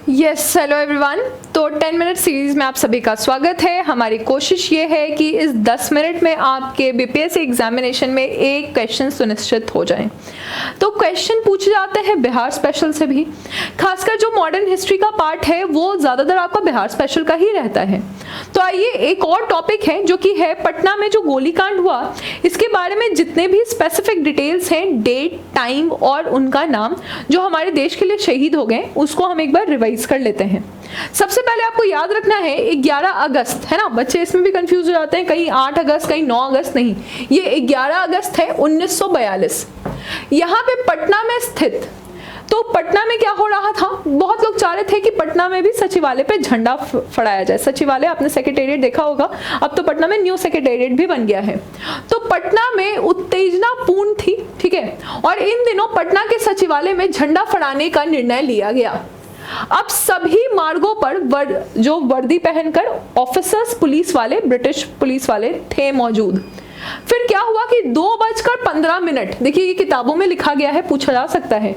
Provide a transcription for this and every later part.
Yes, hello everyone. तो 10 minute series में आप सभी का स्वागत है। हमारी कोशिश ये है कि इस 10 मिनट में आपके बीपीएससी एग्जामिनेशन में एक क्वेश्चन सुनिश्चित हो जाए। तो क्वेश्चन पूछे जाते हैं बिहार स्पेशल से भी, खासकर जो मॉडर्न हिस्ट्री का पार्ट है वो ज़्यादातर आपका बिहार स्पेशल का ही रहता है। तो आइए, एक और टॉपिक है जो कि है पटना में जो गोलीकांड हुआ, इसके बारे में जितने भी स्पेसिफिक डिटेल्स हैं, डेट, टाइम और उनका नाम जो हमारे देश के लिए शहीद हो गए, उसको हम एक बार रिवाइज कर लेते हैं। सबसे पहले आपको याद रखना है 11 अगस्त है ना, बच्चे इसमें भी कंफ्यूज हो जाते हैं, कहीं 8 अगस्त कहीं 9 अगस्त, नहीं, ये 11 अगस्त है 1942। यहाँ पे पटना में स्थित, तो पटना में क्या हो रहा था, बहुत लोग चाह रहे थे कि पटना में भी सचिवालय पे झंडा फहराया जाए। सचिवालय आपने सेक्रेटेरिएट देखा होगा, अब तो पटना में न्यू सेक्रेटेरिएट भी बन गया है। तो पटना में उत्तेजना पूर्ण थी, ठीक है, और इन दिनों पटना के सचिवालय में झंडा फहराने का निर्णय लिया गया। अब सभी मार्गों पर जो वर्दी पहनकर ऑफिसर्स पुलिस वाले, ब्रिटिश पुलिस वाले थे मौजूद। फिर क्या हुआ कि 2:15, देखिए ये किताबों में लिखा गया है, पूछा जा सकता है,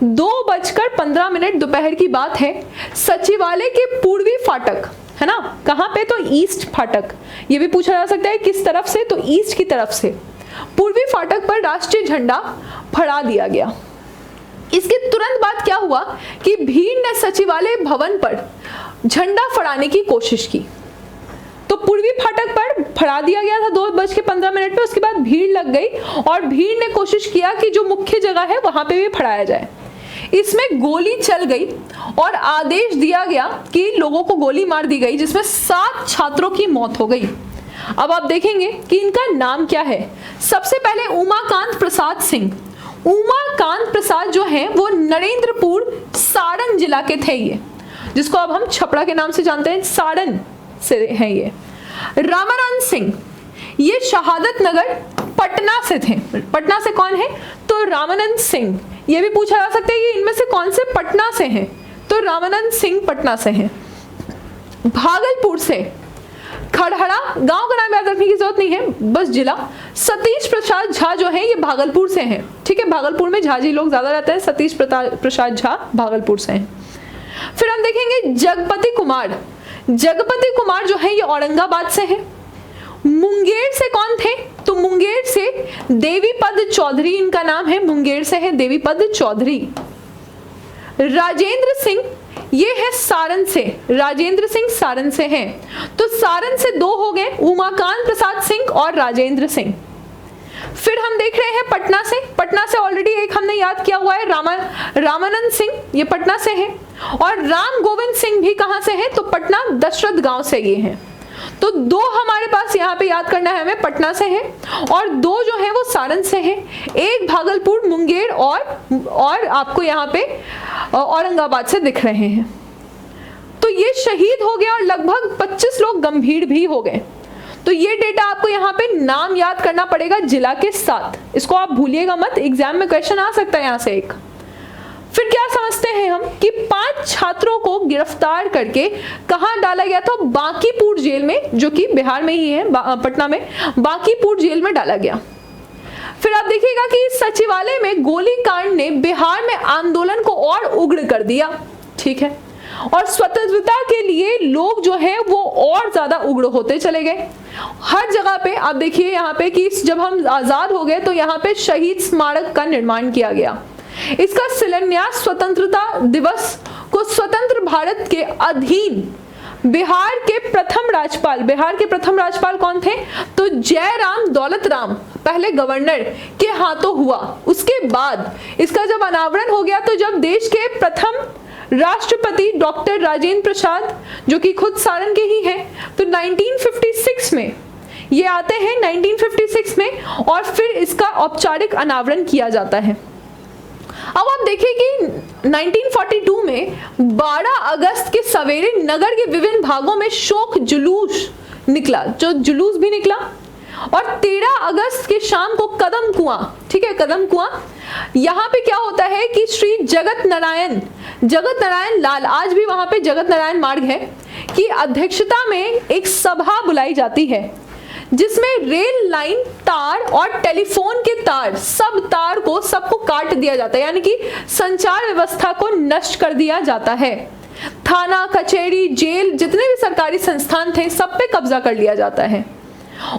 2:15 दोपहर की बात है, सचिवालय के पूर्वी फाटक है ना, कहां पे, तो ईस्ट फाटक, ये भी पूछा जा सकता है किस तरफ से, तो ईस्ट की तरफ से, पूर्वी फाटक पर राष्ट्रीय झंडा फहरा दिया गया। इसके तुरंत बाद क्या हुआ कि भीड़ ने सचिवालय भवन पर झंडा फहराने की कोशिश की। तो पूर्वी फाटक पर फहरा दिया गया था 2:15 पे, उसके बाद भीड़ लग गई और भीड़ ने कोशिश किया कि जो मुख्य जगह है वहां पे भी फहराया जाए। इसमें गोली चल गई और आदेश दिया गया कि लोगों को गोली मार दी गई, जिसमें 7 छात्रों की मौत हो गई। अब आप देखेंगे कि इनका नाम क्या है। सबसे पहले उमाकांत प्रसाद सिंह। उमाकांत प्रसाद जो है वो नरेंद्रपुर सारण जिला के थे, ये जिसको अब हम छपरा के नाम से जानते हैं, सारण से हैं ये। रामानंद सिंह ये शहादत नगर पटना से थे। पटना से कौन है, तो रामानंद सिंह। ये भी पूछा जा सकता है कि इनमें से कौन से पटना से हैं, तो रामानंद सिंह पटना से हैं। भागलपुर से खड़हड़ा, गांव का नाम याद रखने की जरूरत नहीं है, बस जिला। सतीश प्रसाद झा जो है ये भागलपुर से हैं, ठीक है, भागलपुर में झाजी लोग ज्यादा रहते हैं। सतीश प्रसाद झा भागलपुर से हैं। फिर हम देखेंगे जगपति कुमार। जगपति कुमार जो है ये औरंगाबाद से है। मुंगेर से कौन थे, तो मुंगेर से देवीपद चौधरी इनका नाम है, मुंगेर से है देवीपद चौधरी। राजेंद्र सिंह ये है सारण से, राजेंद्र सिंह सारण से हैं। तो सारण से 2 हो गए, उमाकांत प्रसाद सिंह और राजेंद्र सिंह। फिर हम देख रहे हैं पटना से। पटना से ऑलरेडी एक हमने याद किया हुआ है, रामानंद सिंह, ये पटना से है। और राम गोविंद सिंह भी कहां से है, तो पटना दशरथ गांव से ये हैं। तो 2 हमारे पास यहाँ पे याद करना है हमें, पटना से है, और 2 जो है वो सारण से है, एक भागलपुर मुंगेर और आपको यहाँ पे औरंगाबाद से दिख रहे हैं। तो ये शहीद हो गया और लगभग 25 लोग गंभीर भी हो गए। तो ये डेटा आपको यहाँ पे नाम याद करना पड़ेगा जिला के साथ, इसको आप भूलिएगा मत, एग्जाम में क्वेश्चन आ सकता है यहाँ से एक। फिर क्या समझते हैं हम कि 5 छात्रों को गिरफ्तार करके कहां डाला गया था, बांकीपुर जेल में, जो कि बिहार में ही है, पटना में बांकीपुर जेल में डाला गया। फिर आप देखिएगा कि सचिवालय में गोलीकांड ने बिहार में आंदोलन को और उग्र कर दिया, ठीक है, और स्वतंत्रता के लिए लोग जो है वो और ज्यादा उग्र होते चले गए। हर जगह पे आप देखिए यहाँ पे कि जब हम आजाद हो गए तो यहाँ पे शहीद स्मारक का निर्माण किया गया। इसका शिलान्यास स्वतंत्रता दिवस को स्वतंत्र भारत के अधीन बिहार के प्रथम राजपाल कौन थे, तो जयराम दौलत राम, पहले गवर्नर, के हाथों हुआ। उसके बाद इसका जब अनावरण हो गया, तो जब देश के प्रथम राष्ट्रपति डॉक्टर राजेंद्र प्रसाद, जो कि खुद सारण के ही हैं, तो 1956 में ये आते हैं, 1956 में, और फिर इसका औपचारिक अनावरण किया जाता है। अब आप देखिए कि 1942 में 12 अगस्त के सवेरे नगर के विभिन्न भागों में शोक जुलूस निकला, जो जुलूस भी निकला, और 13 अगस्त के शाम को कदम कुआं, ठीक है, कदम कुआं, यहाँ पे क्या होता है कि श्री जगत नारायण लाल, आज भी वहां पे जगत नारायण मार्ग है, की अध्यक्षता में एक सभा बुलाई जाती है, जिसमें रेल लाइन, तार और टेलीफोन के तार, सबको काट दिया जाता है, यानी कि संचार व्यवस्था को नष्ट कर दिया जाता है। थाना, कचहरी, जेल, जितने भी सरकारी संस्थान थे सब पे कब्जा कर लिया जाता है।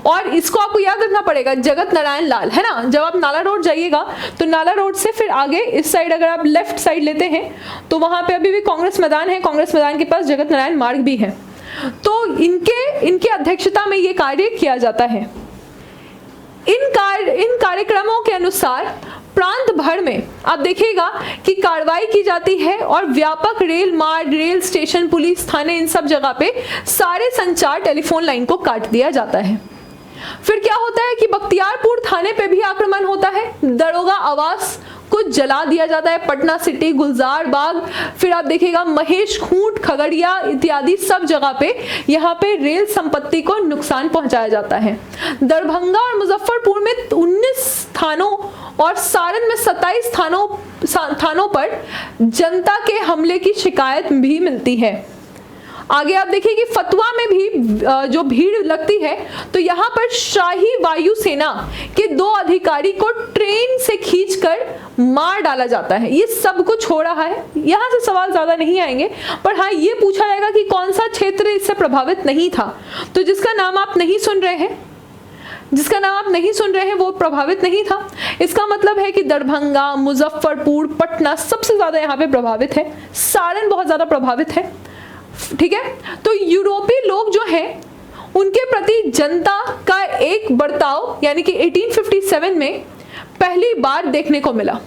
और इसको आपको याद रखना पड़ेगा, जगत नारायण लाल, है ना। जब आप नाला रोड जाइएगा तो नाला रोड से फिर आगे इस साइड अगर आप लेफ्ट साइड लेते हैं तो वहां पे अभी भी कांग्रेस मैदान है, कांग्रेस मैदान के पास जगत नारायण मार्ग भी है। तो इनके अध्यक्षता में ये कार्य किया जाता है। इन कार्यक्रमों के अनुसार प्रांत भर में आप देखिएगा कि कार्रवाई की जाती है और व्यापक रेल मार्ग, रेल स्टेशन, पुलिस थाने, इन सब जगह पे सारे संचार टेलीफोन लाइन को काट दिया जाता है। फिर क्या होता है कि बख्तियारपुर थाने पे भी आक्रमण होता है, दरोगा आवास को जला दिया जाता है, पटना सिटी, गुलजार बाग, फिर आप देखिएगा महेश खूंट, खगड़िया इत्यादि सब जगह पे यहाँ पे रेल संपत्ति को नुकसान पहुंचाया जाता है। दरभंगा और मुजफ्फरपुर में 19 थानों और सारण में 27 थानों पर जनता के हमले की शिकायत भी मिलती है। आगे आप देखिए कि फतवा में भी जो भीड़ लगती है तो यहाँ पर शाही वायुसेना के 2 अधिकारी को ट्रेन से खींचकर मार डाला जाता है। ये सब कुछ हो रहा है। यहाँ से सवाल ज्यादा नहीं आएंगे, पर हाँ ये पूछा जाएगा कि कौन सा क्षेत्र इससे प्रभावित नहीं था। तो जिसका नाम आप नहीं सुन रहे हैं वो प्रभावित नहीं था। इसका मतलब है कि दरभंगा, मुजफ्फरपुर, पटना सबसे ज्यादा यहाँ पे प्रभावित है, सारण बहुत ज्यादा प्रभावित है। ठीक है, तो यूरोपीय लोग जो हैं उनके प्रति जनता का एक बर्ताव यानी कि 1857 में पहली बार देखने को मिला।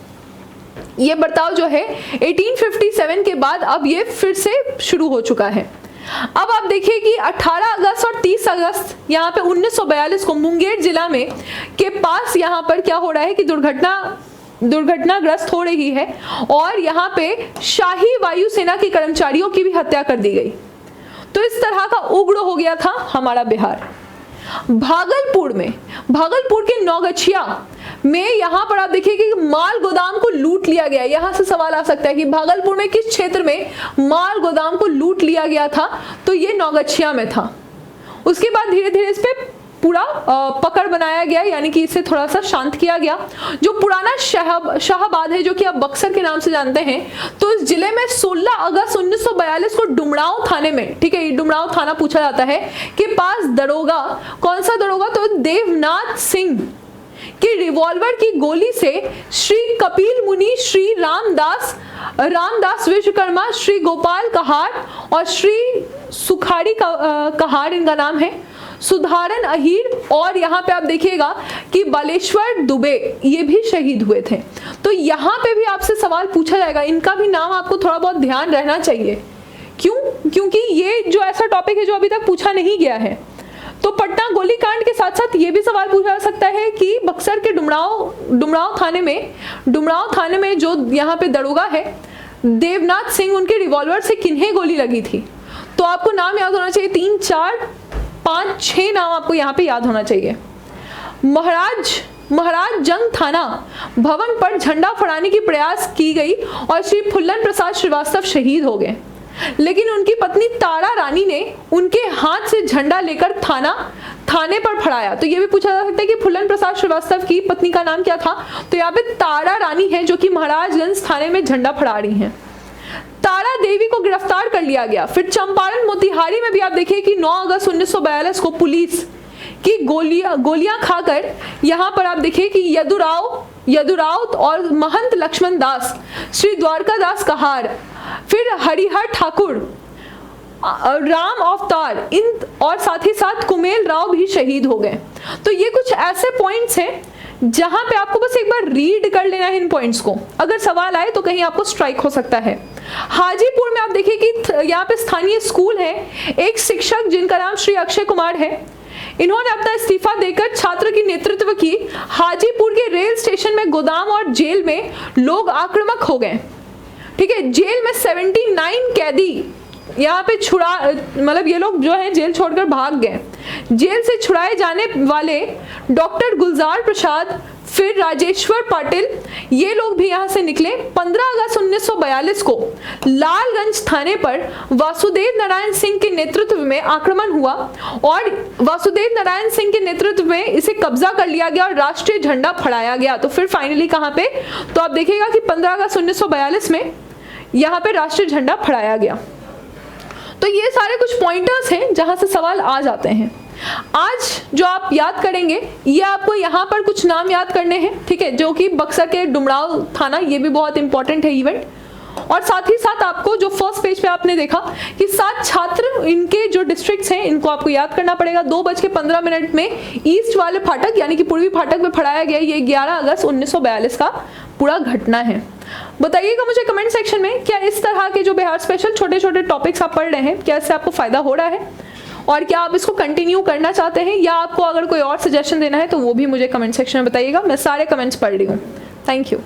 ये बर्ताव जो है 1857 के बाद अब ये फिर से शुरू हो चुका है। अब आप देखिए कि 18 अगस्त और 30 अगस्त यहाँ पे 1942 को मुंगेर जिला में के पास यहाँ पर क्या हो रहा है कि दुर्घटनाग्रस्त हो रही है और यहाँ पे शाही वायुसेना के कर्मचारियों की भी हत्या कर दी गई। तो इस तरह का उग्र हो गया था हमारा बिहार। भागलपुर के नौगछिया में यहाँ पर आप देखिए कि माल गोदाम को लूट लिया गया। यहाँ से सवाल आ सकता है कि भागलपुर में किस क्षेत्र में माल गोदाम को लूट लिया गया था, तो ये नौगछिया में था। उसके बाद धीरे धीरे इस पे पूरा पकड़ बनाया गया, यानी कि इसे थोड़ा सा शांत किया गया। जो पुराना शाहबाद है, जो कि आप बक्सर के नाम से जानते हैं, तो इस जिले में 16 अगस्त 1942 को डुमरांव थाने में, ठीक है, डुमरांव थाना पूछा जाता है, के पास दरोगा, कौन सा दरोगा, तो देवनाथ सिंह की रिवॉल्वर की गोली से श्री कपिल मुनि, श्री रामदास विश्वकर्मा, श्री गोपाल कहार और श्री सुखाड़ी कहार इनका नाम है, सुधारन अहीर, और यहाँ पे आप देखिएगा कि बालेश्वर दुबे ये भी शहीद हुए थे। तो यहाँ पे भी आपसे सवाल पूछा जाएगा, इनका भी नाम आपको थोड़ा बहुत ध्यान रहना चाहिए। क्यों? क्योंकि ये जो ऐसा टॉपिक है जो अभी तक पूछा नहीं गया है। तो पटना गोलीकांड के साथ साथ ये भी सवाल पूछा जा सकता है कि बक्सर के डुमरांव थाने में जो यहाँ पे दरोगा है देवनाथ सिंह, उनके रिवॉल्वर से किन्हें गोली लगी थी। तो आपको नाम याद होना चाहिए, 3, 4, 5, 6 नाम आपको यहाँ पे याद होना चाहिए। महाराज जंग थाना भवन पर झंडा फहराने की प्रयास की गई और श्री फुल्लन प्रसाद श्रीवास्तव शहीद हो गए, लेकिन उनकी पत्नी तारा रानी ने उनके हाथ से झंडा लेकर थाने पर फहराया। तो ये भी पूछा जा सकता है कि फुल्लन प्रसाद श्रीवास्तव की पत्नी का नाम क्या था, तो यहाँ पे तारा रानी है जो कि महाराजगंज थाने में झंडा फहरा रही हैं। तारा देवी को गिरफ्तार कर लिया गया। फिर चंपारण मोतिहारी में भी आप देखिए कि 9 अगस्त 1942 को पुलिस की गोलियां खाकर यहाँ पर आप देखिए कि यदुराव और महंत लक्ष्मण दास, श्री द्वारका दास कहार, फिर हरिहर ठाकुर, राम अवतार, इन और साथ ही साथ कुमेल राव भी शहीद हो गए। तो ये कुछ ऐसे पॉइंट्स हैं जहां पे आपको बस एक बार रीड कर लेना है इन पॉइंट्स को, अगर सवाल आए तो कहीं आपको स्ट्राइक हो सकता है। हाजीपुर में आप देखिए कि यहाँ पे स्थानीय स्कूल है, एक शिक्षक जिनका नाम श्री अक्षय कुमार है, इन्होंने अपना इस्तीफा देकर छात्र की नेतृत्व की। हाजीपुर के रेल स्टेशन में, गोदाम और जेल में लोग आक्रामक हो गए। ठीक है, जेल में 79 कैदी यहाँ पे मतलब ये लोग जो है जेल छोड़कर भाग गए। जेल से छुड़ाए जाने वाले डॉक्टर गुलजार प्रसाद, फिर राजेश्वर पाटिल, ये लोग भी यहाँ से निकले। 15 अगस्त 1942 को लालगंज थाने पर वासुदेव नारायण सिंह के नेतृत्व में आक्रमण हुआ और वासुदेव नारायण सिंह के नेतृत्व में इसे कब्जा कर लिया गया और राष्ट्रीय झंडा फहराया गया। तो फिर फाइनली कहाँ पे, तो आप देखिएगा कि 15 अगस्त 1942 में यहाँ पे राष्ट्रीय झंडा फहराया गया। तो ये सारे कुछ पॉइंटर्स हैं जहां से सवाल आ जाते हैं। आज जो आप याद करेंगे, ये आपको यहाँ पर कुछ नाम याद करने हैं, ठीक है, जो कि बक्सर के डुमराव थाना, ये भी बहुत इंपॉर्टेंट है इवेंट। और साथ ही साथ आपको जो फर्स्ट पेज पे आपने देखा कि 7 छात्र, इनके जो डिस्ट्रिक्ट्स हैं इनको आपको याद करना पड़ेगा। 2:15 में ईस्ट वाले फाटक यानी कि पूर्वी फाटक में फड़ाया गया। ये 11 अगस्त 1942 का पूरा घटना है। बताइएगा मुझे कमेंट सेक्शन में, क्या इस तरह के जो बिहार स्पेशल छोटे छोटे टॉपिक्स आप पढ़ रहे हैं, क्या इससे आपको फायदा हो रहा है और क्या आप इसको कंटिन्यू करना चाहते हैं, या आपको अगर कोई और सजेशन देना है तो वो भी मुझे कमेंट सेक्शन में बताइएगा। मैं सारे कमेंट्स पढ़ रही हूँ। Thank you.